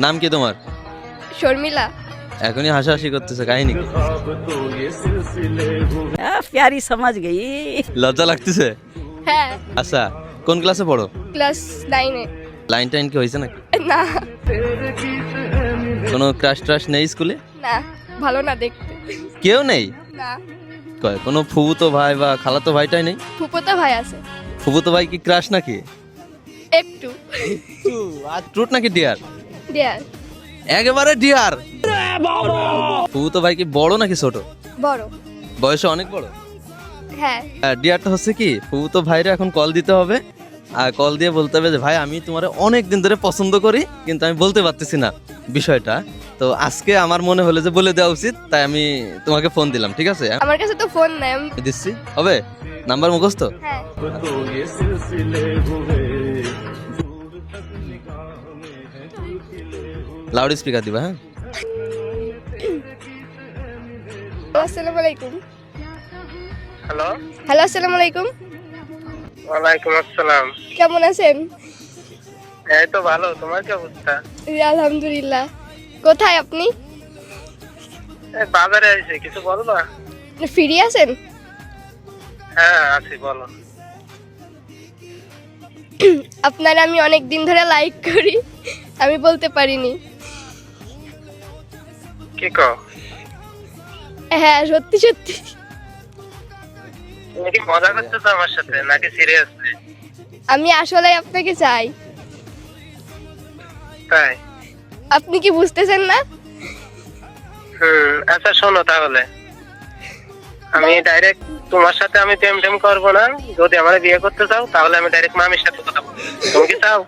নাম কি তোমার? শর্মিলা। এখনই হাসাহাসি করতেছে, কাহিনী কি? प्यारी समझ गई। লজ্জা লাগতেছে? হ্যাঁ, আচ্ছা, কোন ক্লাসে পড়ো? ক্লাস 9-এ। লাইন টাইন কি হয়েছে নাকি? না কোনো ক্রাশ ট্রাশ নেই স্কুলে? না, ভালো না দেখতে। কেউ নেই? না, কয় কোনো ফুফুতো ভাই বা খালাতো ভাইটাই নেই? ফুফুতো ভাই আছে ফুফুতো ভাই কি ক্রাশ নাকি? একটু। ট্রুট নাকি ডিয়ার? ডিয়ার। একেবারে ডিয়ার। ফুফুতো ভাই কি বড় নাকি ছোট? বড়। বয়সে অনেক বড়? হ্যাঁ। ডিয়ারটা হচ্ছে কি, ফুফুতো ভাইরা এখন কল দিতে হবে, আর কল দিয়ে বলতে হবে যে ভাই আমি তোমারে অনেক দিন ধরে পছন্দ করি, কিন্তু আমি বলতে পারতেছি না বিষয়টা। তো আজকে আমার মনে হলো যে বলে দেওয়া উচিত, তাই আমি তোমাকে ফোন দিলাম। ঠিক আছে, আমার কাছে তো ফোন নাই। দিচ্ছি, হবে? নাম্বার মুখস্থ? হ্যাঁ। লাউড স্পিকার দিবা? হ্যাঁ। আসসালামু আলাইকুম। হ্যালো। হ্যালো, আসসালামু আলাইকুম। ওয়ালাইকুম আসসালাম। কেমন আছেন? এই তো ভালো, তোমার কি অবস্থা? জি, আলহামদুলিল্লাহ। কোথায় আপনি? এই বাজারে আইছি, কিছু বলো না? ফ্রি আছেন? হ্যাঁ আছি, বলো। আপনার আমি অনেক দিন ধরে লাইক করি, আমি বলতে পারিনি। কি কও? হ্যাঁ, সত্যি সত্যি। তুমি কি মজা করতেছো আমার সাথে নাকি সিরিয়াসলি? আমি আসলে আপনাকে চাই। তাই? আপনি কি বুঝতেছেন না? আচ্ছা শোনো তাহলে, আমি ডাইরেক্ট তোমার সাথে আমি প্রেম টেম করবো না। যদি আমার বিয়ে করতে চাও তাহলে আমি ডাইরেক্ট মামির সাথে কথা বলবো। তুমি কি চাও?